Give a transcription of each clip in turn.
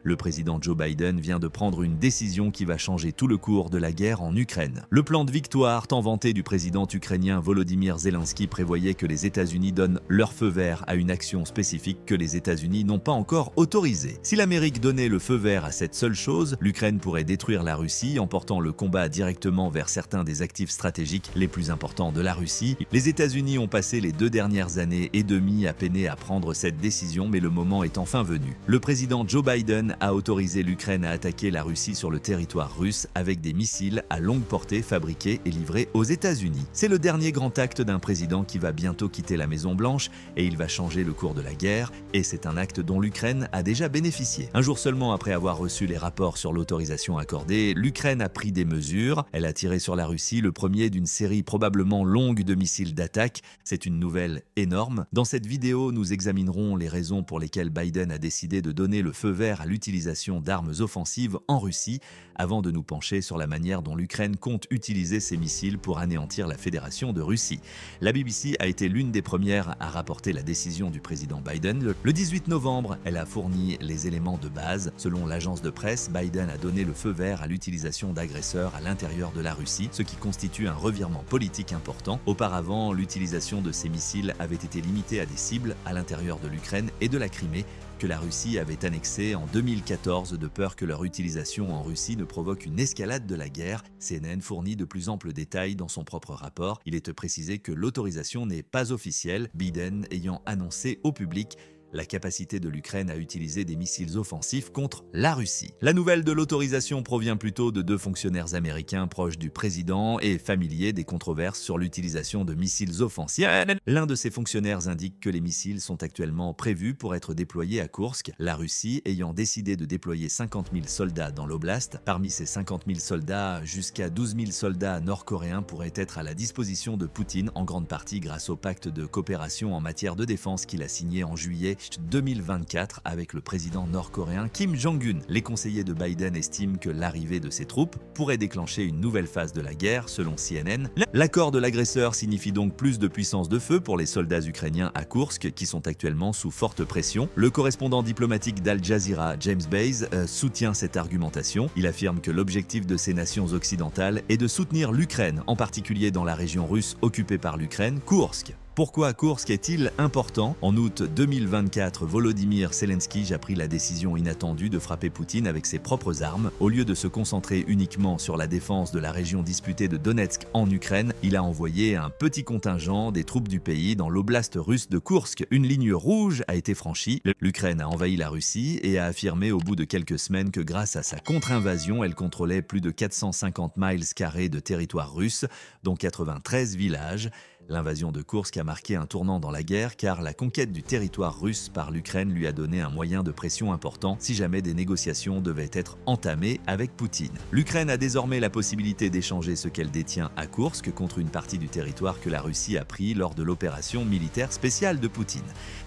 Le président Joe Biden vient de prendre une décision qui va changer tout le cours de la guerre en Ukraine. Le plan de victoire tant vanté du président ukrainien Volodymyr Zelensky prévoyait que les États-Unis donnent leur feu vert à une action spécifique que les États-Unis n'ont pas encore autorisée. Si l'Amérique donnait le feu vert à cette seule chose, l'Ukraine pourrait détruire la Russie en portant le combat directement vers certains des actifs stratégiques les plus importants de la Russie. Les États-Unis ont passé les 2 dernières années et demie à peiner à prendre cette décision, mais le moment est enfin venu. Le président Joe Biden a autorisé l'Ukraine à attaquer la Russie sur le territoire russe avec des missiles à longue portée fabriqués et livrés aux États-Unis. C'est le dernier grand acte d'un président qui va bientôt quitter la Maison-Blanche et il va changer le cours de la guerre, et c'est un acte dont l'Ukraine a déjà bénéficié. Un jour seulement après avoir reçu les rapports sur l'autorisation accordée, l'Ukraine a pris des mesures. Elle a tiré sur la Russie le premier d'une série probablement longue de missiles d'attaque. C'est une nouvelle énorme. Dans cette vidéo, nous examinerons les raisons pour lesquelles Biden a décidé de donner le feu vert à l'utilisation d'armes offensives en Russie, avant de nous pencher sur la manière dont l'Ukraine compte utiliser ces missiles pour anéantir la Fédération de Russie. La BBC a été l'une des premières à rapporter la décision du président Biden. Le 18 novembre, elle a fourni les éléments de base. Selon l'agence de presse, Biden a donné le feu vert à l'utilisation d'agresseurs à l'intérieur de la Russie, ce qui constitue un revirement politique important. Auparavant, l'utilisation de ces missiles avait été limitée à des cibles à l'intérieur de l'Ukraine et de la Crimée, que la Russie avait annexé en 2014 de peur que leur utilisation en Russie ne provoque une escalade de la guerre. CNN fournit de plus amples détails dans son propre rapport. Il est précisé que l'autorisation n'est pas officielle, Biden ayant annoncé au public la capacité de l'Ukraine à utiliser des missiles offensifs contre la Russie. La nouvelle de l'autorisation provient plutôt de 2 fonctionnaires américains proches du président et familiers des controverses sur l'utilisation de missiles offensifs. L'un de ces fonctionnaires indique que les missiles sont actuellement prévus pour être déployés à Koursk, la Russie ayant décidé de déployer 50 000 soldats dans l'oblast. Parmi ces 50 000 soldats, jusqu'à 12 000 soldats nord-coréens pourraient être à la disposition de Poutine, en grande partie grâce au pacte de coopération en matière de défense qu'il a signé en juillet 2024 avec le président nord-coréen Kim Jong-un. Les conseillers de Biden estiment que l'arrivée de ces troupes pourrait déclencher une nouvelle phase de la guerre, selon CNN. L'accord de l'agresseur signifie donc plus de puissance de feu pour les soldats ukrainiens à Koursk, qui sont actuellement sous forte pression. Le correspondant diplomatique d'Al Jazeera, James Bays, soutient cette argumentation. Il affirme que l'objectif de ces nations occidentales est de soutenir l'Ukraine, en particulier dans la région russe occupée par l'Ukraine, Koursk. Pourquoi Koursk est-il important? En août 2024, Volodymyr Zelensky a pris la décision inattendue de frapper Poutine avec ses propres armes. Au lieu de se concentrer uniquement sur la défense de la région disputée de Donetsk en Ukraine, il a envoyé un petit contingent des troupes du pays dans l'oblast russe de Koursk. Une ligne rouge a été franchie. L'Ukraine a envahi la Russie et a affirmé au bout de quelques semaines que grâce à sa contre-invasion, elle contrôlait plus de 450 miles carrés de territoire russe, dont 93 villages. L'invasion de Koursk a marqué un tournant dans la guerre car la conquête du territoire russe par l'Ukraine lui a donné un moyen de pression important si jamais des négociations devaient être entamées avec Poutine. L'Ukraine a désormais la possibilité d'échanger ce qu'elle détient à Koursk contre une partie du territoire que la Russie a pris lors de l'opération militaire spéciale de Poutine.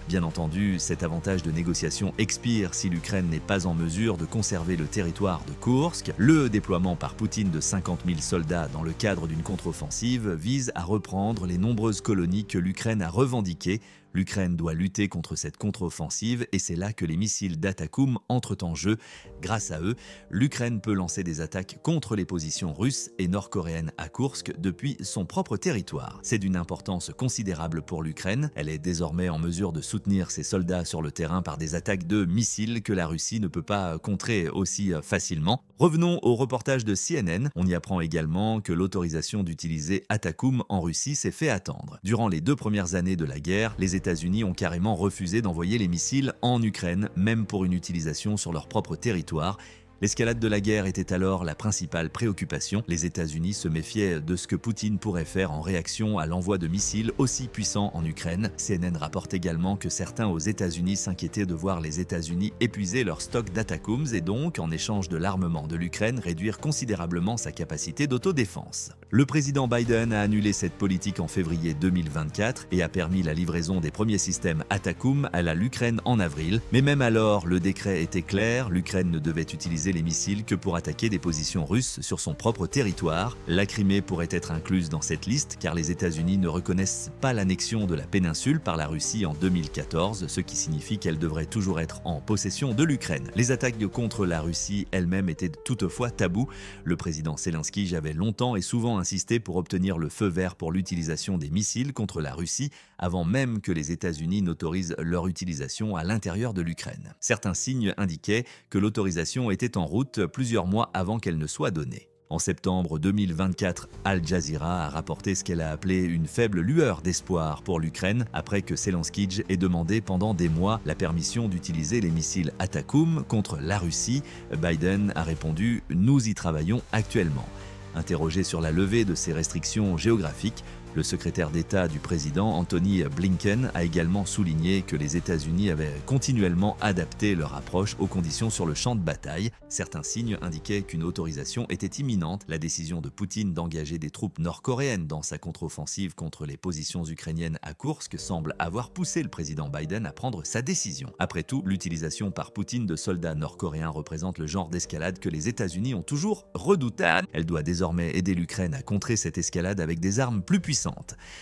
Bien entendu, cet avantage de négociation expire si l'Ukraine n'est pas en mesure de conserver le territoire de Koursk. Le déploiement par Poutine de 50 000 soldats dans le cadre d'une contre-offensive vise à reprendre les nombreuses colonies que l'Ukraine a revendiquées. L'Ukraine doit lutter contre cette contre-offensive et c'est là que les missiles d'Atakoum entrent en jeu. Grâce à eux, l'Ukraine peut lancer des attaques contre les positions russes et nord-coréennes à Koursk depuis son propre territoire. C'est d'une importance considérable pour l'Ukraine. Elle est désormais en mesure de soutenir ses soldats sur le terrain par des attaques de missiles que la Russie ne peut pas contrer aussi facilement. Revenons au reportage de CNN. On y apprend également que l'autorisation d'utiliser Atakoum en Russie s'est fait attendre. Durant les 2 premières années de la guerre, les États-Unis ont carrément refusé d'envoyer les missiles en Ukraine, même pour une utilisation sur leur propre territoire. L'escalade de la guerre était alors la principale préoccupation. Les États-Unis se méfiaient de ce que Poutine pourrait faire en réaction à l'envoi de missiles aussi puissants en Ukraine. CNN rapporte également que certains aux États-Unis s'inquiétaient de voir les États-Unis épuiser leur stock d'Atakoums et donc, en échange de l'armement de l'Ukraine, réduire considérablement sa capacité d'autodéfense. Le président Biden a annulé cette politique en février 2024 et a permis la livraison des premiers systèmes Atakoum à l'Ukraine en avril. Mais même alors, le décret était clair, l'Ukraine ne devait utiliser n'utiliser les missiles que pour attaquer des positions russes sur son propre territoire. La Crimée pourrait être incluse dans cette liste car les États-Unis ne reconnaissent pas l'annexion de la péninsule par la Russie en 2014, ce qui signifie qu'elle devrait toujours être en possession de l'Ukraine. Les attaques contre la Russie elles-mêmes étaient toutefois tabous. Le président Zelensky avait longtemps et souvent insisté pour obtenir le feu vert pour l'utilisation des missiles contre la Russie avant même que les États-Unis n'autorisent leur utilisation à l'intérieur de l'Ukraine. Certains signes indiquaient que l'autorisation était en route plusieurs mois avant qu'elle ne soit donnée. En septembre 2024, Al Jazeera a rapporté ce qu'elle a appelé une faible lueur d'espoir pour l'Ukraine après que Zelensky ait demandé pendant des mois la permission d'utiliser les missiles Atakum contre la Russie. Biden a répondu « Nous y travaillons actuellement ». Interrogé sur la levée de ces restrictions géographiques, le secrétaire d'État du président, Antony Blinken, a également souligné que les États-Unis avaient continuellement adapté leur approche aux conditions sur le champ de bataille. Certains signes indiquaient qu'une autorisation était imminente. La décision de Poutine d'engager des troupes nord-coréennes dans sa contre-offensive contre les positions ukrainiennes à Koursk semble avoir poussé le président Biden à prendre sa décision. Après tout, l'utilisation par Poutine de soldats nord-coréens représente le genre d'escalade que les États-Unis ont toujours redouté. Elle doit désormais aider l'Ukraine à contrer cette escalade avec des armes plus puissantes.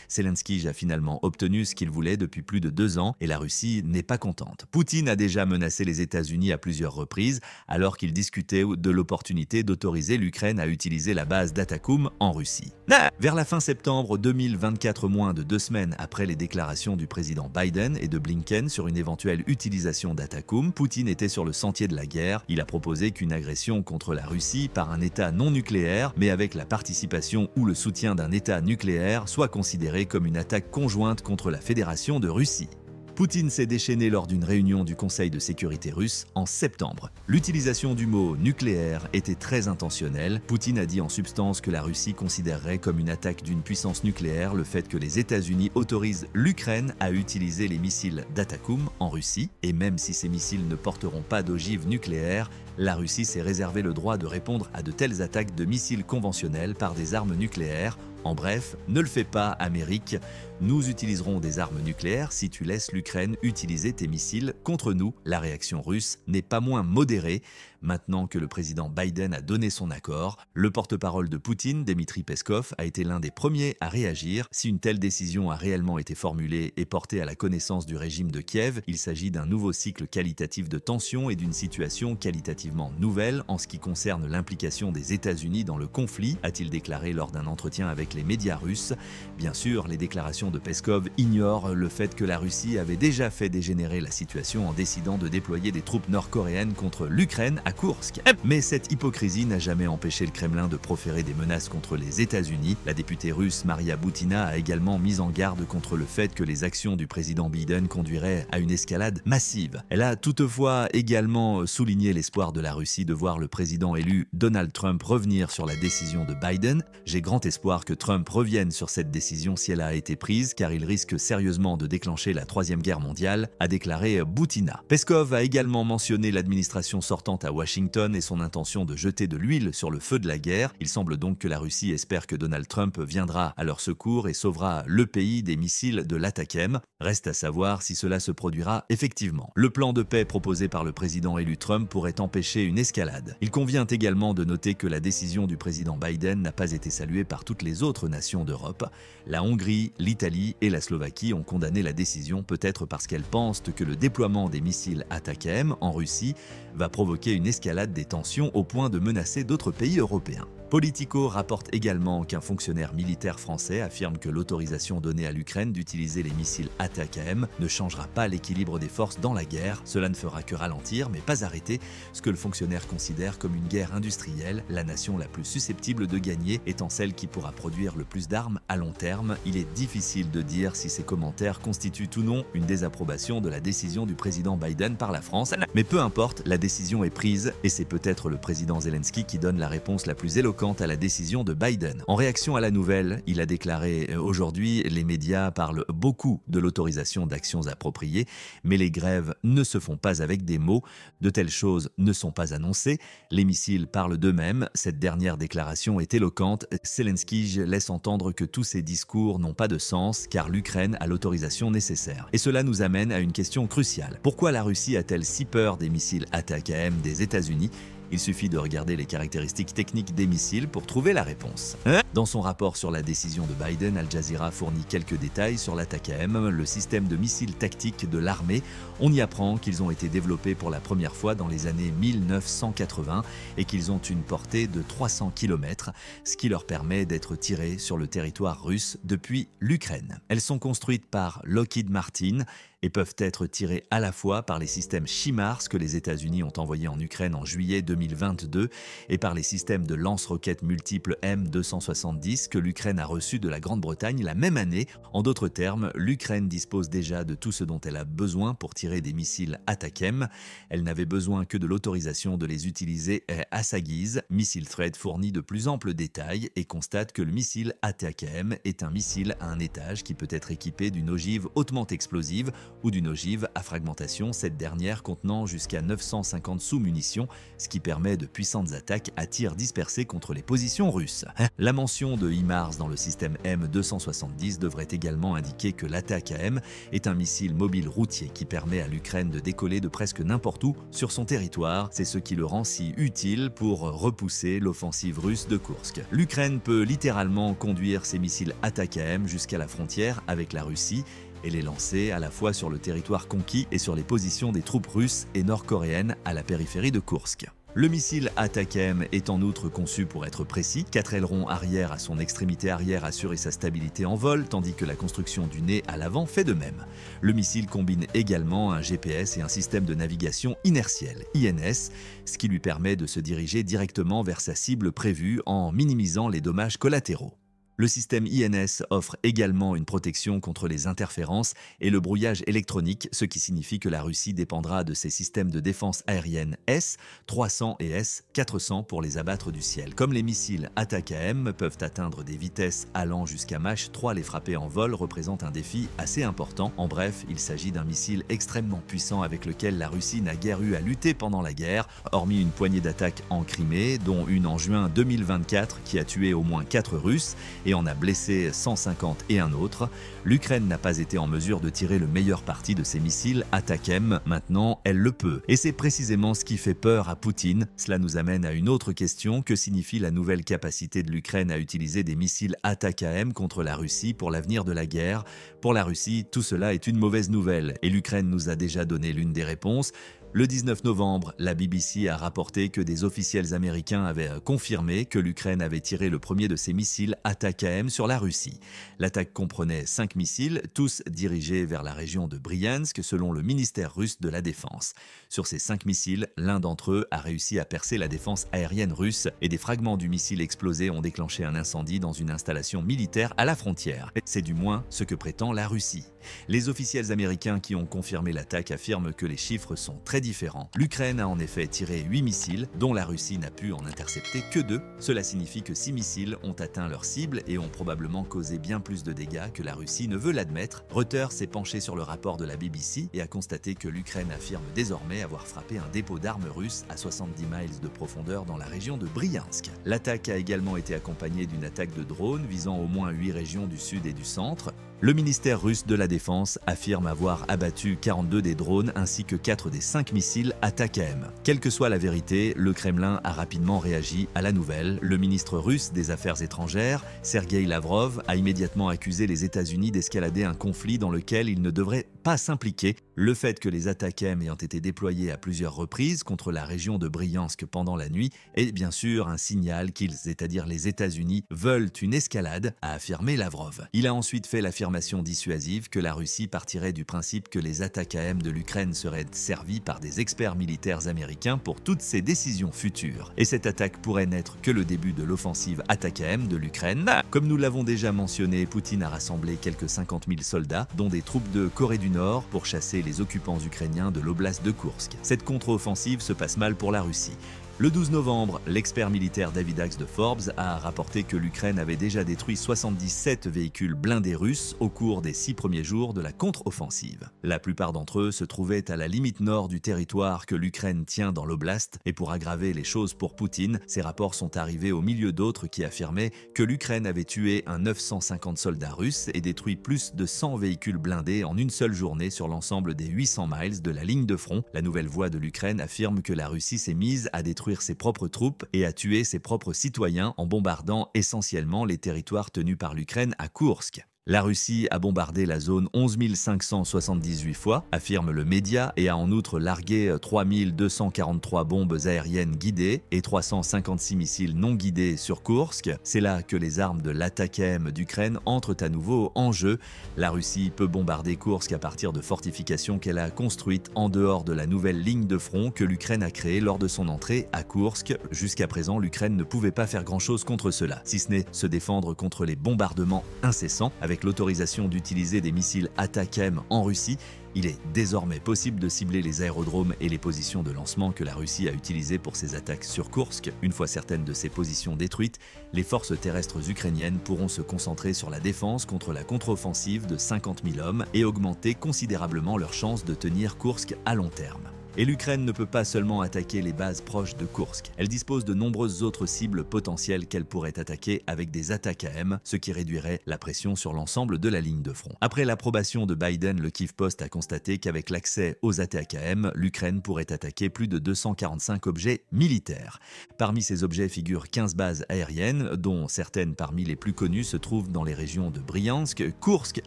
Zelensky a finalement obtenu ce qu'il voulait depuis plus de 2 ans et la Russie n'est pas contente. Poutine a déjà menacé les États-Unis à plusieurs reprises alors qu'il discutait de l'opportunité d'autoriser l'Ukraine à utiliser la base d'Atakum en Russie. Vers la fin septembre 2024, moins de 2 semaines après les déclarations du président Biden et de Blinken sur une éventuelle utilisation d'Atakum, Poutine était sur le sentier de la guerre. Il a proposé qu'une agression contre la Russie par un État non nucléaire, mais avec la participation ou le soutien d'un État nucléaire, soit considérée comme une attaque conjointe contre la Fédération de Russie. Poutine s'est déchaîné lors d'une réunion du Conseil de sécurité russe en septembre. L'utilisation du mot nucléaire était très intentionnelle. Poutine a dit en substance que la Russie considérerait comme une attaque d'une puissance nucléaire le fait que les États-Unis autorisent l'Ukraine à utiliser les missiles d'Atakum en Russie. Et même si ces missiles ne porteront pas d'ogive nucléaire, la Russie s'est réservé le droit de répondre à de telles attaques de missiles conventionnels par des armes nucléaires. En bref, ne le fais pas, Amérique. Nous utiliserons des armes nucléaires si tu laisses l'Ukraine utiliser tes missiles contre nous. La réaction russe n'est pas moins modérée. Maintenant que le président Biden a donné son accord, le porte-parole de Poutine, Dmitri Peskov, a été l'un des premiers à réagir. Si une telle décision a réellement été formulée et portée à la connaissance du régime de Kiev, il s'agit d'un nouveau cycle qualitatif de tension et d'une situation qualitativement nouvelle en ce qui concerne l'implication des États-Unis dans le conflit, a-t-il déclaré lors d'un entretien avec les médias russes. Bien sûr, les déclarations de Peskov ignorent le fait que la Russie avait déjà fait dégénérer la situation en décidant de déployer des troupes nord-coréennes contre l'Ukraine à Koursk. Mais cette hypocrisie n'a jamais empêché le Kremlin de proférer des menaces contre les États-Unis. La députée russe Maria Butina a également mis en garde contre le fait que les actions du président Biden conduiraient à une escalade massive. Elle a toutefois également souligné l'espoir de la Russie de voir le président élu Donald Trump revenir sur la décision de Biden. J'ai grand espoir que Trump revienne sur cette décision si elle a été prise, car il risque sérieusement de déclencher la Troisième Guerre mondiale, a déclaré Butina. Peskov a également mentionné l'administration sortante à Washington et son intention de jeter de l'huile sur le feu de la guerre. Il semble donc que la Russie espère que Donald Trump viendra à leur secours et sauvera le pays des missiles de l'Atakem. Reste à savoir si cela se produira effectivement. Le plan de paix proposé par le président élu Trump pourrait empêcher une escalade. Il convient également de noter que la décision du président Biden n'a pas été saluée par toutes les autres nations d'Europe. La Hongrie, l'Italie et la Slovaquie ont condamné la décision, peut-être parce qu'elles pensent que le déploiement des missiles Atakem en Russie va provoquer une escalade des tensions au point de menacer d'autres pays européens. Politico rapporte également qu'un fonctionnaire militaire français affirme que l'autorisation donnée à l'Ukraine d'utiliser les missiles Atakem ne changera pas l'équilibre des forces dans la guerre. Cela ne fera que ralentir, mais pas arrêter, ce que le fonctionnaire considère comme une guerre industrielle, la nation la plus susceptible de gagner étant celle qui pourra produire le plus d'armes à long terme. Il est difficile de dire si ces commentaires constituent ou non une désapprobation de la décision du président Biden par la France, mais peu importe, la décision est prise et c'est peut-être le président Zelensky qui donne la réponse la plus éloquente à la décision de Biden. En réaction à la nouvelle, il a déclaré aujourd'hui « Les médias parlent beaucoup de l'autorisation d'actions appropriées, mais les grèves ne se font pas avec des mots. De telles choses ne sont pas annoncées. Les missiles parlent d'eux-mêmes. Cette dernière déclaration est éloquente. Zelensky laisse entendre que tous ces discours n'ont pas de sens car l'Ukraine a l'autorisation nécessaire. Et cela nous amène à une question cruciale. Pourquoi la Russie a-t-elle si peur des missiles Atakem des États-Unis ? Il suffit de regarder les caractéristiques techniques des missiles pour trouver la réponse. Dans son rapport sur la décision de Biden, Al Jazeera fournit quelques détails sur l'ATACMS, le système de missiles tactiques de l'armée. On y apprend qu'ils ont été développés pour la première fois dans les années 1980 et qu'ils ont une portée de 300 km, ce qui leur permet d'être tirés sur le territoire russe depuis l'Ukraine. Elles sont construites par Lockheed Martin et peuvent être tirées à la fois par les systèmes HIMARS que les États-Unis ont envoyés en Ukraine en juillet 2022 et par les systèmes de lance-roquettes multiples M270 que l'Ukraine a reçus de la Grande-Bretagne la même année. En d'autres termes, l'Ukraine dispose déjà de tout ce dont elle a besoin pour tirer des missiles ATACMS. Elle n'avait besoin que de l'autorisation de les utiliser à sa guise. Missile Thread fournit de plus amples détails et constate que le missile ATACMS est un missile à un étage qui peut être équipé d'une ogive hautement explosive ou d'une ogive à fragmentation, cette dernière contenant jusqu'à 950 sous-munitions, ce qui permet de puissantes attaques à tir dispersés contre les positions russes. La mention de HIMARS dans le système M270 devrait également indiquer que l'ATACMS est un missile mobile routier qui permet à l'Ukraine de décoller de presque n'importe où sur son territoire. C'est ce qui le rend si utile pour repousser l'offensive russe de Koursk. L'Ukraine peut littéralement conduire ses missiles ATACMS jusqu'à la frontière avec la Russie et les lancer à la fois sur le territoire conquis et sur les positions des troupes russes et nord-coréennes à la périphérie de Koursk. Le missile ATACMS est en outre conçu pour être précis. 4 ailerons arrière à son extrémité arrière assurent sa stabilité en vol, tandis que la construction du nez à l'avant fait de même. Le missile combine également un GPS et un système de navigation inertielle, INS, ce qui lui permet de se diriger directement vers sa cible prévue en minimisant les dommages collatéraux. Le système INS offre également une protection contre les interférences et le brouillage électronique, ce qui signifie que la Russie dépendra de ses systèmes de défense aérienne S-300 et S-400 pour les abattre du ciel. Comme les missiles ATACMS peuvent atteindre des vitesses allant jusqu'à Mach 3, les frapper en vol représente un défi assez important. En bref, il s'agit d'un missile extrêmement puissant avec lequel la Russie n'a guère eu à lutter pendant la guerre, hormis une poignée d'attaques en Crimée, dont une en juin 2024 qui a tué au moins 4 Russes et en a blessé 150 et un autre. L'Ukraine n'a pas été en mesure de tirer le meilleur parti de ses missiles ATACMS. Maintenant, elle le peut. Et c'est précisément ce qui fait peur à Poutine. Cela nous amène à une autre question. Que signifie la nouvelle capacité de l'Ukraine à utiliser des missiles ATACMS contre la Russie pour l'avenir de la guerre? Pour la Russie, tout cela est une mauvaise nouvelle. Et l'Ukraine nous a déjà donné l'une des réponses. Le 19 novembre, la BBC a rapporté que des officiels américains avaient confirmé que l'Ukraine avait tiré le premier de ses missiles ATACMS sur la Russie. L'attaque comprenait 5 missiles, tous dirigés vers la région de Bryansk, selon le ministère russe de la Défense. Sur ces 5 missiles, l'un d'entre eux a réussi à percer la défense aérienne russe et des fragments du missile explosé ont déclenché un incendie dans une installation militaire à la frontière. C'est du moins ce que prétend la Russie. Les officiels américains qui ont confirmé l'attaque affirment que les chiffres sont très différents. L'Ukraine a en effet tiré 8 missiles, dont la Russie n'a pu en intercepter que 2. Cela signifie que 6 missiles ont atteint leur cible et ont probablement causé bien plus de dégâts que la Russie ne veut l'admettre. Reuters s'est penché sur le rapport de la BBC et a constaté que l'Ukraine affirme désormais avoir frappé un dépôt d'armes russe à 70 miles de profondeur dans la région de Bryansk. L'attaque a également été accompagnée d'une attaque de drones visant au moins 8 régions du sud et du centre. Le ministère russe de la Défense affirme avoir abattu 42 des drones ainsi que 4 des 5 missiles ATACMS. Quelle que soit la vérité, le Kremlin a rapidement réagi à la nouvelle. Le ministre russe des Affaires étrangères, Sergueï Lavrov, a immédiatement accusé les États-Unis d'escalader un conflit dans lequel ils ne devraient pas s'impliquer. Le fait que les ATACMS ayant été déployés à plusieurs reprises contre la région de Bryansk pendant la nuit est bien sûr un signal qu'ils, c'est-à-dire les États-Unis, veulent une escalade, a affirmé Lavrov. Il a ensuite fait l'affirmation dissuasive que la Russie partirait du principe que les ATACMS de l'Ukraine seraient servis par des experts militaires américains pour toutes ses décisions futures. Et cette attaque pourrait n'être que le début de l'offensive ATACMS de l'Ukraine. Comme nous l'avons déjà mentionné, Poutine a rassemblé quelques 50 000 soldats, dont des troupes de Corée du Nord, pour chasser les occupants ukrainiens de l'oblast de Koursk. Cette contre-offensive se passe mal pour la Russie. Le 12 novembre, l'expert militaire David Axe de Forbes a rapporté que l'Ukraine avait déjà détruit 77 véhicules blindés russes au cours des 6 premiers jours de la contre-offensive. La plupart d'entre eux se trouvaient à la limite nord du territoire que l'Ukraine tient dans l'oblast, et pour aggraver les choses pour Poutine, ces rapports sont arrivés au milieu d'autres qui affirmaient que l'Ukraine avait tué un 950 soldats russes et détruit plus de 100 véhicules blindés en une seule journée sur l'ensemble des 800 miles de la ligne de front. La nouvelle voix de l'Ukraine affirme que la Russie s'est mise à détruire détruire ses propres troupes et à tuer ses propres citoyens en bombardant essentiellement les territoires tenus par l'Ukraine à Koursk. La Russie a bombardé la zone 11 578 fois, affirme le média, et a en outre largué 3 243 bombes aériennes guidées et 356 missiles non guidés sur Koursk. C'est là que les armes de l'ATACMS d'Ukraine entrent à nouveau en jeu. La Russie peut bombarder Koursk à partir de fortifications qu'elle a construites en dehors de la nouvelle ligne de front que l'Ukraine a créée lors de son entrée à Koursk. Jusqu'à présent, l'Ukraine ne pouvait pas faire grand-chose contre cela, si ce n'est se défendre contre les bombardements incessants. Avec l'autorisation d'utiliser des missiles ATACMS en Russie, il est désormais possible de cibler les aérodromes et les positions de lancement que la Russie a utilisées pour ses attaques sur Koursk. Une fois certaines de ces positions détruites, les forces terrestres ukrainiennes pourront se concentrer sur la défense contre la contre-offensive de 50 000 hommes et augmenter considérablement leurs chances de tenir Koursk à long terme. Et l'Ukraine ne peut pas seulement attaquer les bases proches de Koursk. Elle dispose de nombreuses autres cibles potentielles qu'elle pourrait attaquer avec des ATACMS, ce qui réduirait la pression sur l'ensemble de la ligne de front. Après l'approbation de Biden, le Kyiv Post a constaté qu'avec l'accès aux ATACMS, l'Ukraine pourrait attaquer plus de 245 objets militaires. Parmi ces objets figurent 15 bases aériennes, dont certaines parmi les plus connues se trouvent dans les régions de Bryansk, Koursk,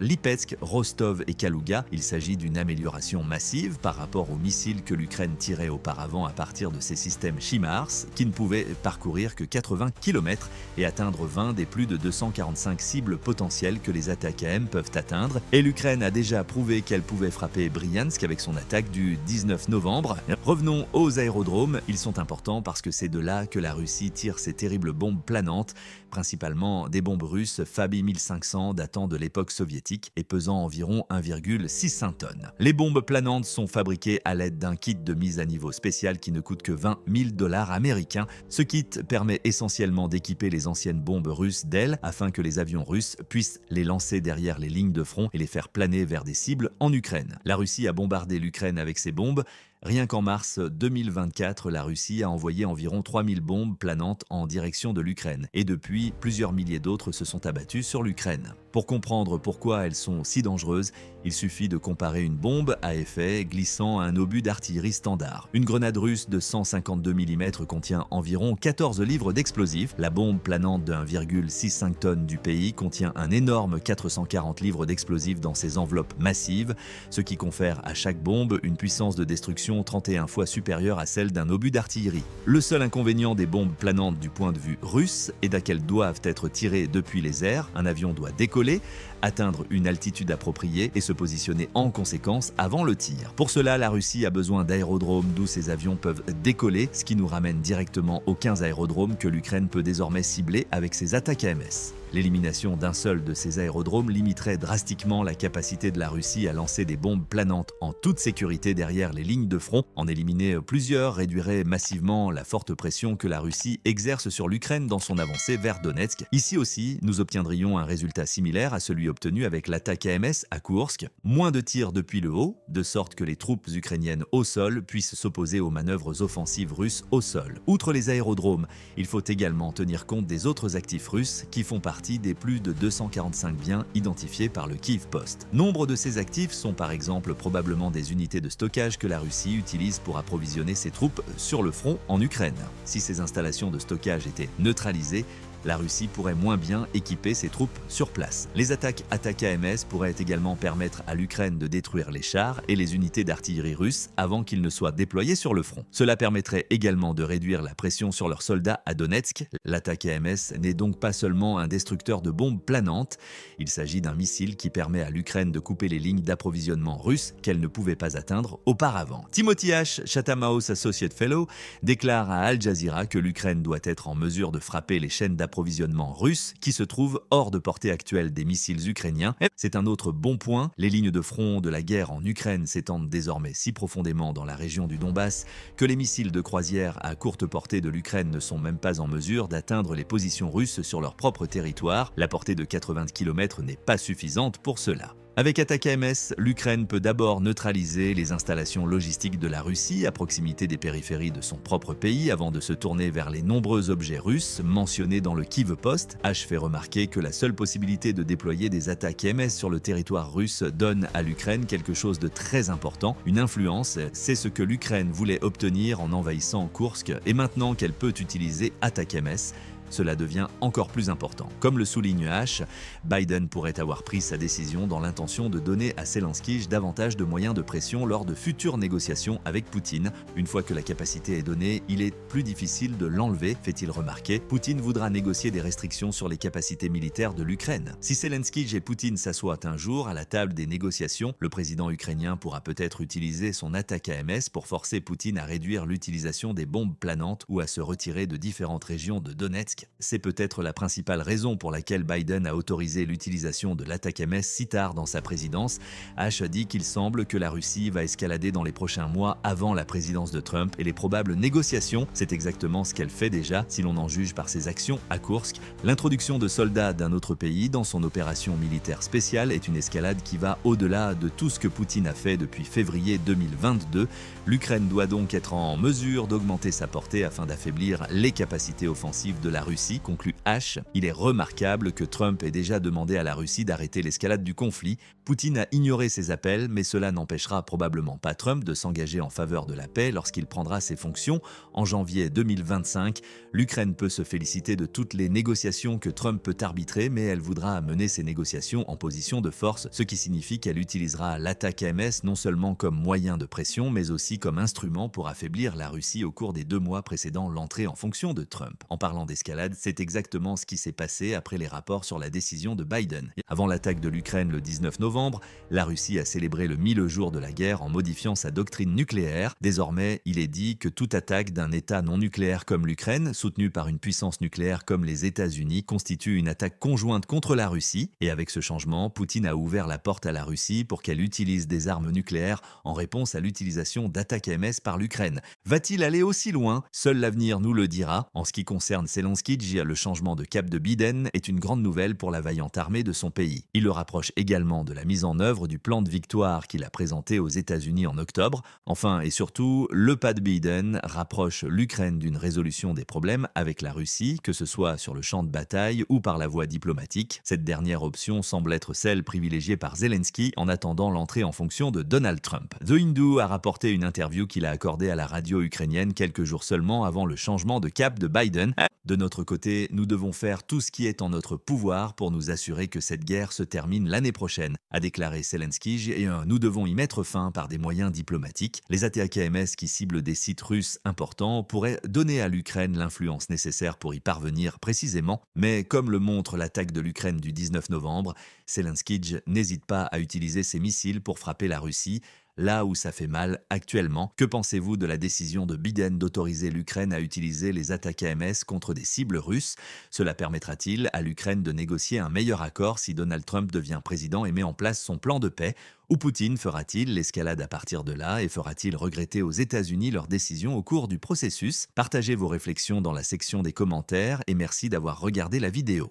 Lipetsk, Rostov et Kalouga. Il s'agit d'une amélioration massive par rapport aux missiles que l'Ukraine tirait auparavant à partir de ses systèmes HIMARS, qui ne pouvaient parcourir que 80 km et atteindre 20 des plus de 245 cibles potentielles que les ATACMS peuvent atteindre. Et l'Ukraine a déjà prouvé qu'elle pouvait frapper Bryansk avec son attaque du 19 novembre. Revenons aux aérodromes. Ils sont importants parce que c'est de là que la Russie tire ses terribles bombes planantes, principalement des bombes russes Fabi 1500 datant de l'époque soviétique et pesant environ 1,65 tonnes. Les bombes planantes sont fabriquées à l'aide d'un kit de mise à niveau spécial qui ne coûte que 20 000 $ américains. Ce kit permet essentiellement d'équiper les anciennes bombes russes d'ailes afin que les avions russes puissent les lancer derrière les lignes de front et les faire planer vers des cibles en Ukraine. La Russie a bombardé l'Ukraine avec ces bombes. Rien qu'en mars 2024, la Russie a envoyé environ 3000 bombes planantes en direction de l'Ukraine. Et depuis, plusieurs milliers d'autres se sont abattues sur l'Ukraine. Pour comprendre pourquoi elles sont si dangereuses, il suffit de comparer une bombe à effet glissant à un obus d'artillerie standard. Une grenade russe de 152 mm contient environ 14 livres d'explosifs. La bombe planante de 1,65 tonnes du pays contient un énorme 440 livres d'explosifs dans ses enveloppes massives, ce qui confère à chaque bombe une puissance de destruction 31 fois supérieure à celle d'un obus d'artillerie. Le seul inconvénient des bombes planantes du point de vue russe est qu'elles doivent être tirées depuis les airs. Un avion doit décoller, atteindre une altitude appropriée et se positionner en conséquence avant le tir. Pour cela, la Russie a besoin d'aérodromes d'où ces avions peuvent décoller, ce qui nous ramène directement aux 15 aérodromes que l'Ukraine peut désormais cibler avec ses ATACMS. L'élimination d'un seul de ces aérodromes limiterait drastiquement la capacité de la Russie à lancer des bombes planantes en toute sécurité derrière les lignes de front. En éliminer plusieurs réduirait massivement la forte pression que la Russie exerce sur l'Ukraine dans son avancée vers Donetsk. Ici aussi, nous obtiendrions un résultat similaire à celui obtenu avec l'ATACMS à Koursk. Moins de tirs depuis le haut, de sorte que les troupes ukrainiennes au sol puissent s'opposer aux manœuvres offensives russes au sol. Outre les aérodromes, il faut également tenir compte des autres actifs russes qui font partie des plus de 245 biens identifiés par le Kyiv Post. Nombre de ces actifs sont par exemple probablement des unités de stockage que la Russie utilise pour approvisionner ses troupes sur le front en Ukraine. Si ces installations de stockage étaient neutralisées, la Russie pourrait moins bien équiper ses troupes sur place. Les attaques ATACMS pourraient également permettre à l'Ukraine de détruire les chars et les unités d'artillerie russes avant qu'ils ne soient déployés sur le front. Cela permettrait également de réduire la pression sur leurs soldats à Donetsk. L'ATACMS n'est donc pas seulement un destructeur de bombes planantes, il s'agit d'un missile qui permet à l'Ukraine de couper les lignes d'approvisionnement russes qu'elle ne pouvait pas atteindre auparavant. Timothy H., Chatham House Associate Fellow, déclare à Al Jazeera que l'Ukraine doit être en mesure de frapper les chaînes d'approvisionnement russe qui se trouvent hors de portée actuelle des missiles ukrainiens. C'est un autre bon point. Les lignes de front de la guerre en Ukraine s'étendent désormais si profondément dans la région du Donbass que les missiles de croisière à courte portée de l'Ukraine ne sont même pas en mesure d'atteindre les positions russes sur leur propre territoire. La portée de 80 km n'est pas suffisante pour cela. Avec ATACMS, l'Ukraine peut d'abord neutraliser les installations logistiques de la Russie à proximité des périphéries de son propre pays avant de se tourner vers les nombreux objets russes mentionnés dans le Kyiv Post. H fait remarquer que la seule possibilité de déployer des ATACMS sur le territoire russe donne à l'Ukraine quelque chose de très important, une influence. C'est ce que l'Ukraine voulait obtenir en envahissant Koursk et maintenant qu'elle peut utiliser ATACMS, cela devient encore plus important. Comme le souligne H, Biden pourrait avoir pris sa décision dans l'intention de donner à Zelensky davantage de moyens de pression lors de futures négociations avec Poutine. Une fois que la capacité est donnée, il est plus difficile de l'enlever, fait-il remarquer. Poutine voudra négocier des restrictions sur les capacités militaires de l'Ukraine. Si Zelensky et Poutine s'assoient un jour à la table des négociations, le président ukrainien pourra peut-être utiliser son ATACMS pour forcer Poutine à réduire l'utilisation des bombes planantes ou à se retirer de différentes régions de Donetsk. C'est peut-être la principale raison pour laquelle Biden a autorisé l'utilisation de l'ATACMS si tard dans sa présidence. H a dit qu'il semble que la Russie va escalader dans les prochains mois avant la présidence de Trump et les probables négociations. C'est exactement ce qu'elle fait déjà, si l'on en juge par ses actions à Koursk. L'introduction de soldats d'un autre pays dans son opération militaire spéciale est une escalade qui va au-delà de tout ce que Poutine a fait depuis février 2022. L'Ukraine doit donc être en mesure d'augmenter sa portée afin d'affaiblir les capacités offensives de la Russie, conclut H. Il est remarquable que Trump ait déjà demandé à la Russie d'arrêter l'escalade du conflit. Poutine a ignoré ses appels, mais cela n'empêchera probablement pas Trump de s'engager en faveur de la paix lorsqu'il prendra ses fonctions en janvier 2025. L'Ukraine peut se féliciter de toutes les négociations que Trump peut arbitrer, mais elle voudra mener ces négociations en position de force, ce qui signifie qu'elle utilisera l'ATACMS non seulement comme moyen de pression, mais aussi comme instrument pour affaiblir la Russie au cours des 2 mois précédant l'entrée en fonction de Trump. En parlant d'escalade, c'est exactement ce qui s'est passé après les rapports sur la décision de Biden. Avant l'attaque de l'Ukraine le 19 novembre, la Russie a célébré le 1000 jours de la guerre en modifiant sa doctrine nucléaire. Désormais, il est dit que toute attaque d'un État non nucléaire comme l'Ukraine, soutenue par une puissance nucléaire comme les États-Unis, constitue une attaque conjointe contre la Russie. Et avec ce changement, Poutine a ouvert la porte à la Russie pour qu'elle utilise des armes nucléaires en réponse à l'utilisation d'ATACMS par l'Ukraine. Va-t-il aller aussi loin? Seul l'avenir nous le dira. En ce qui concerne Zelensky, le changement de cap de Biden est une grande nouvelle pour la vaillante armée de son pays. Il le rapproche également de la mise en œuvre du plan de victoire qu'il a présenté aux États-Unis en octobre. Enfin et surtout, le pas de Biden rapproche l'Ukraine d'une résolution des problèmes avec la Russie, que ce soit sur le champ de bataille ou par la voie diplomatique. Cette dernière option semble être celle privilégiée par Zelensky en attendant l'entrée en fonction de Donald Trump. The Hindu a rapporté une interview qu'il a accordée à la radio ukrainienne quelques jours seulement avant le changement de cap de Biden. De notre côté, nous devons faire tout ce qui est en notre pouvoir pour nous assurer que cette guerre se termine l'année prochaine, a déclaré Zelensky, et nous devons y mettre fin par des moyens diplomatiques. Les ATACMS qui ciblent des sites russes importants pourraient donner à l'Ukraine l'influence nécessaire pour y parvenir précisément, mais comme le montre l'attaque de l'Ukraine du 19 novembre, Zelensky n'hésite pas à utiliser ses missiles pour frapper la Russie, là où ça fait mal actuellement. Que pensez-vous de la décision de Biden d'autoriser l'Ukraine à utiliser les ATACMS contre des cibles russes? Cela permettra-t-il à l'Ukraine de négocier un meilleur accord si Donald Trump devient président et met en place son plan de paix? Ou Poutine fera-t-il l'escalade à partir de là et fera-t-il regretter aux États-Unis leur décision au cours du processus? Partagez vos réflexions dans la section des commentaires et merci d'avoir regardé la vidéo.